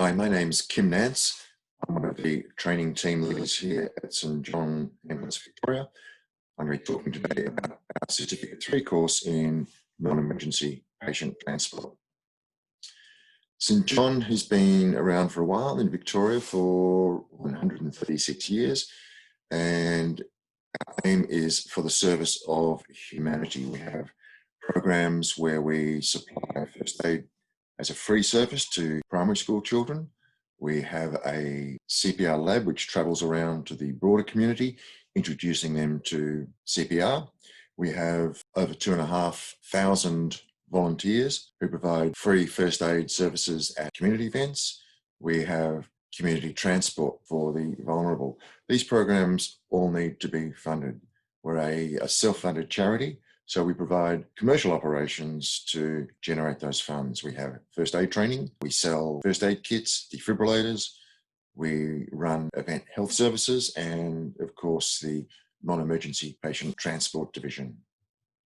Hi, my name's Kim Nance. I'm one of the training team leaders here at St John Ambulance Victoria. I'm going to be talking today about our Certificate 3 course in non-emergency patient transport. St John has been around for a while in Victoria for 136 years, and our aim is for the service of humanity. We have programs where we supply first aid as a free service to primary school children. We have a CPR lab which travels around to the broader community, introducing them to CPR. We have over 2,500 volunteers who provide free first aid services at community events. We have community transport for the vulnerable. These programs all need to be funded. We're a self-funded charity, so we provide commercial operations to generate those funds. We have first aid training, we sell first aid kits, defibrillators, we run event health services, and of course the non-emergency patient transport division.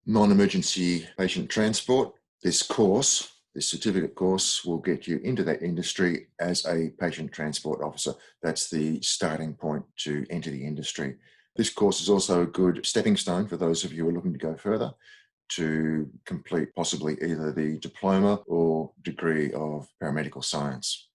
Non-emergency patient transport, this certificate course will get you into that industry as a patient transport officer. That's the starting point to enter the industry. This course is also a good stepping stone for those of you who are looking to go further to complete possibly either the diploma or degree of paramedical science.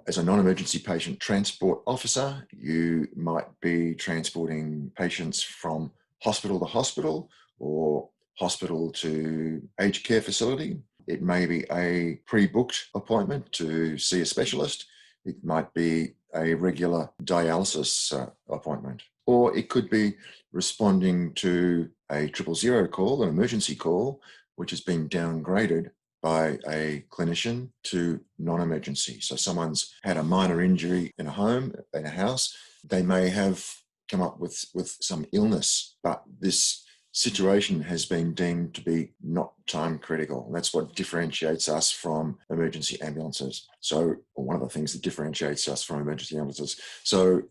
As a non-emergency patient transport officer, you might be transporting patients from hospital to hospital or hospital to aged care facility. It may be a pre-booked appointment to see a specialist. It might be a regular dialysis appointment. Or it could be responding to a 000 call, an emergency call, which has been downgraded by a clinician to non-emergency. So someone's had a minor injury in a home, in a house. They may have come up with some illness, but this situation has been deemed to be not time critical. That's what differentiates us from emergency ambulances. So one of the things that differentiates us from emergency ambulances. So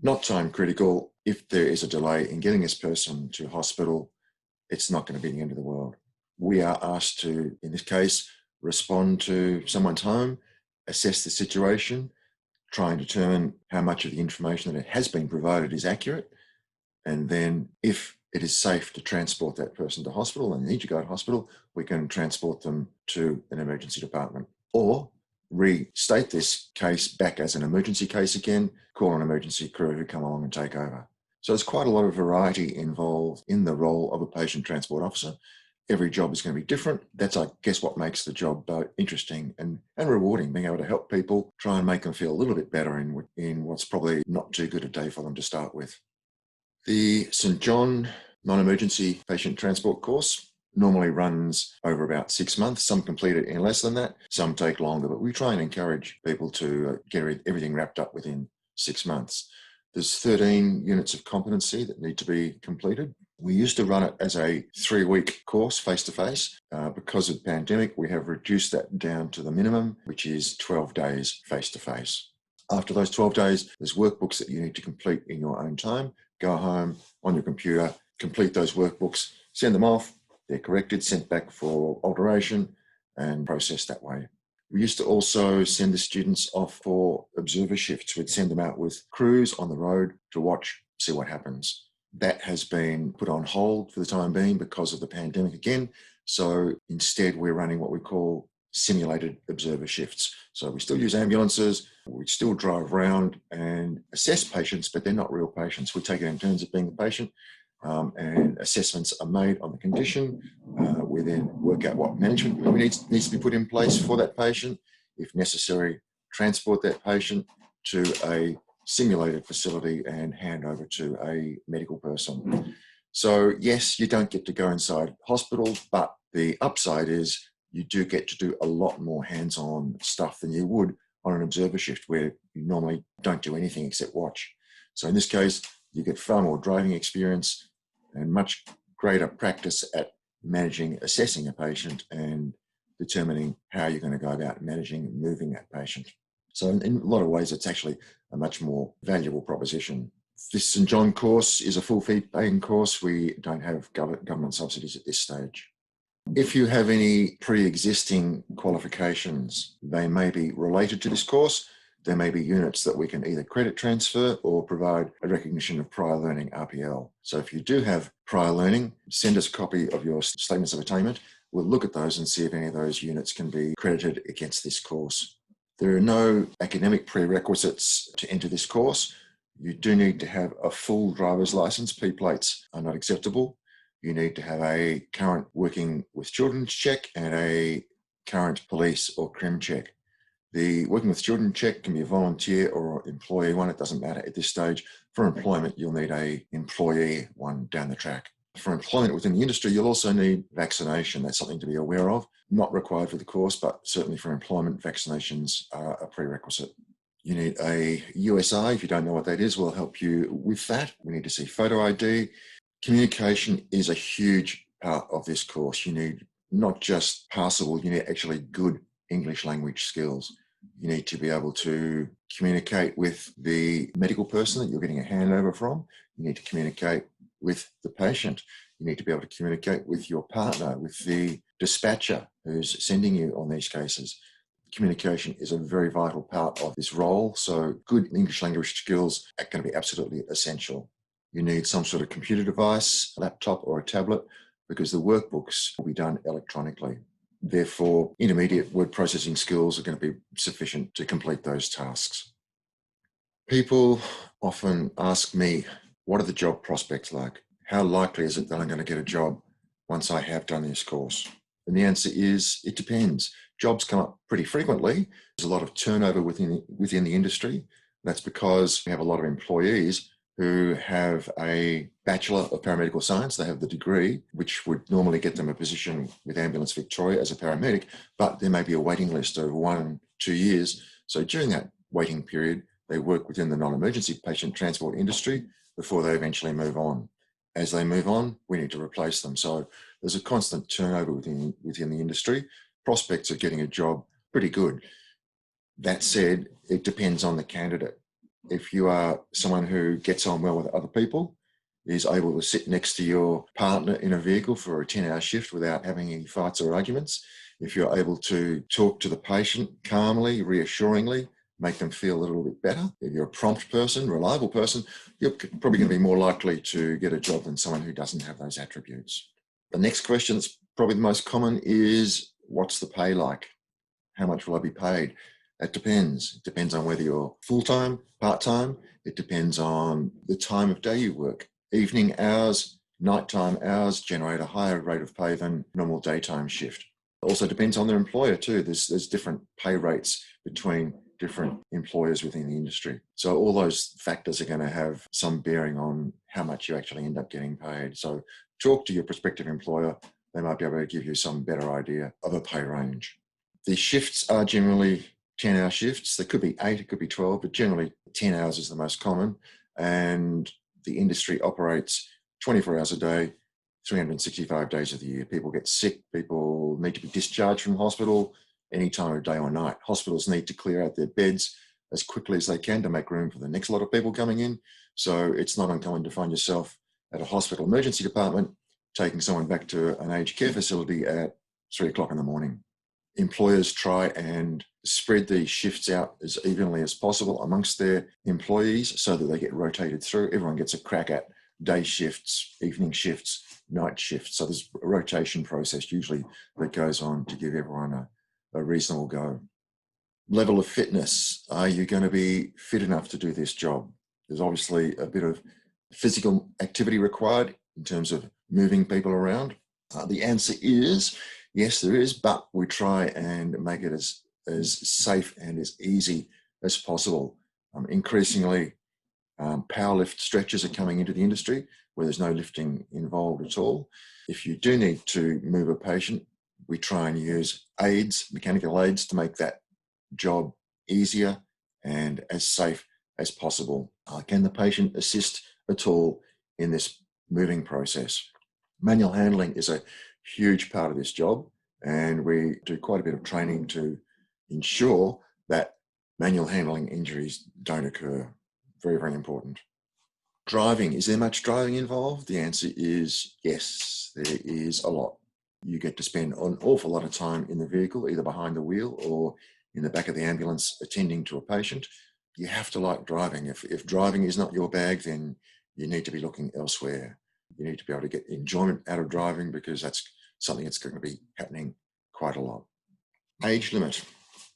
not time critical. If there is a delay in getting this person to hospital, it's not going to be the end of the world. We are asked to, in this case, respond to someone's home, assess the situation, try and determine how much of the information that has been provided is accurate, and then if it is safe to transport that person to hospital and they need to go to hospital, we can transport them to an emergency department. Or restate this case back as an emergency case again, call an emergency crew who come along and take over. So there's quite a lot of variety involved in the role of a patient transport officer. Every job is going to be different. That's, I guess, what makes the job interesting and rewarding, being able to help people, try and make them feel a little bit better in what's probably not too good a day for them to start with. The St John non-emergency patient transport course normally runs over about 6 months. Some complete it in less than that, some take longer, but we try and encourage people to get everything wrapped up within 6 months. There's 13 units of competency that need to be completed. We used to run it as a 3-week course face-to-face. Because of the pandemic, we have reduced that down to the minimum, which is 12 days face-to-face. After those 12 days, there's workbooks that you need to complete in your own time. Go home on your computer, complete those workbooks, send them off. They're corrected, sent back for alteration and processed that way. We used to also send the students off for observer shifts. We'd send them out with crews on the road to watch, see what happens. That has been put on hold for the time being because of the pandemic again. So instead, we're running what we call simulated observer shifts. So we still use ambulances, we still drive around and assess patients, but they're not real patients. We take it in turns of being the patient. And assessments are made on the condition. We then work out what management needs to be put in place for that patient. If necessary, transport that patient to a simulated facility and hand over to a medical person. So yes, you don't get to go inside hospital, but the upside is you do get to do a lot more hands-on stuff than you would on an observer shift where you normally don't do anything except watch. So in this case, you get far more driving experience and much greater practice at managing, assessing a patient and determining how you're going to go about managing and moving that patient. So in a lot of ways, it's actually a much more valuable proposition. This St John course is a full fee paying course. We don't have government subsidies at this stage. If you have any pre-existing qualifications, they may be related to this course. There may be units that we can either credit transfer or provide a recognition of prior learning RPL. So if you do have prior learning, send us a copy of your statements of attainment. We'll look at those and see if any of those units can be credited against this course. There are no academic prerequisites to enter this course. You do need to have a full driver's license. P plates are not acceptable. You need to have a current working with children check and a current police or crim check. The working with children check can be a volunteer or employee one. It doesn't matter at this stage. For employment, you'll need an employee one down the track. For employment within the industry, you'll also need vaccination. That's something to be aware of. Not required for the course, but certainly for employment, vaccinations are a prerequisite. You need a USI. If you don't know what that is, we'll help you with that. We need to see photo ID. Communication is a huge part of this course. You need not just passable, you need actually good English language skills. You need to be able to communicate with the medical person that you're getting a handover from. You need to communicate with the patient. You need to be able to communicate with your partner, with the dispatcher who's sending you on these cases. Communication is a very vital part of this role, so good English language skills are going to be absolutely essential. You need some sort of computer device, a laptop or a tablet, because the workbooks will be done electronically. Therefore, intermediate word processing skills are going to be sufficient to complete those tasks. People often ask me, what are the job prospects like? How likely is it that I'm going to get a job once I have done this course? And the answer is, it depends. Jobs come up pretty frequently. There's a lot of turnover within the industry. That's because we have a lot of employees who have a Bachelor of Paramedical Science. They have the degree, which would normally get them a position with Ambulance Victoria as a paramedic, but there may be a waiting list of 1 2 years. So during that waiting period, they work within the non-emergency patient transport industry before they eventually move on. As they move on, we need to replace them. So there's a constant turnover within the industry. Prospects of getting a job, pretty good. That said, it depends on the candidate. If you are someone who gets on well with other people, is able to sit next to your partner in a vehicle for a 10-hour shift without having any fights or arguments, if you're able to talk to the patient calmly, reassuringly, make them feel a little bit better, if you're a prompt person, reliable person, you're probably going to be more likely to get a job than someone who doesn't have those attributes. The next question that's probably the most common is, what's the pay like? How much will I be paid? That depends. It depends on whether you're full-time, part-time. It depends on the time of day you work. Evening hours, nighttime hours generate a higher rate of pay than normal daytime shift. It also depends on their employer too. There's different pay rates between different employers within the industry. So all those factors are going to have some bearing on how much you actually end up getting paid. So talk to your prospective employer. They might be able to give you some better idea of a pay range. The shifts are generally 10-hour shifts. They could be 8, it could be 12, but generally 10 hours is the most common. And the industry operates 24 hours a day, 365 days of the year. People get sick, people need to be discharged from hospital any time of day or night. Hospitals need to clear out their beds as quickly as they can to make room for the next lot of people coming in. So it's not uncommon to find yourself at a hospital emergency department taking someone back to an aged care facility at 3 o'clock in the morning. Employers try and spread these shifts out as evenly as possible amongst their employees so that they get rotated through. Everyone gets a crack at day shifts, evening shifts, night shifts. So there's a rotation process usually that goes on to give everyone a reasonable go. Level of fitness. Are you going to be fit enough to do this job? There's obviously a bit of physical activity required in terms of moving people around. The answer is yes, there is, but we try and make it as safe and as easy as possible. Increasingly, powerlift stretchers are coming into the industry where there's no lifting involved at all. If you do need to move a patient, we try and use aids, mechanical aids, to make that job easier and as safe as possible. Can the patient assist at all in this moving process? Manual handling is a huge part of this job, and we do quite a bit of training to ensure that manual handling injuries don't occur. Very, very important. Driving. Is there much driving involved? The answer is yes, there is a lot. You get to spend an awful lot of time in the vehicle, either behind the wheel or in the back of the ambulance attending to a patient. You have to like driving. If driving is not your bag, then you need to be looking elsewhere. You need to be able to get enjoyment out of driving, because that's something that's going to be happening quite a lot. Age limit.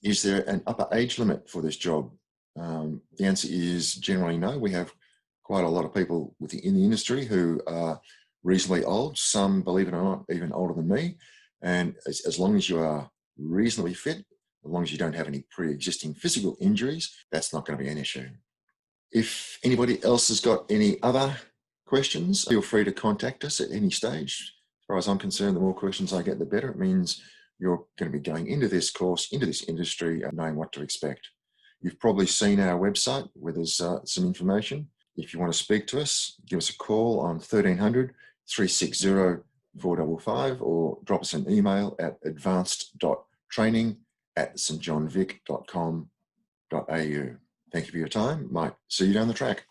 Is there an upper age limit for this job? The answer is generally no. We have quite a lot of people in the industry who are reasonably old. Some, believe it or not, even older than me. And as long as you are reasonably fit, as long as you don't have any pre-existing physical injuries, that's not going to be an issue. If anybody else has got any other questions, feel free to contact us at any stage. As far as I'm concerned, the more questions I get, the better. It means you're going to be going into this course, into this industry, and knowing what to expect. You've probably seen our website where there's some information. If you want to speak to us, give us a call on 1300 360 455, or drop us an email at advanced.training@stjohnvic.com.au. Thank you for your time. Might see you down the track.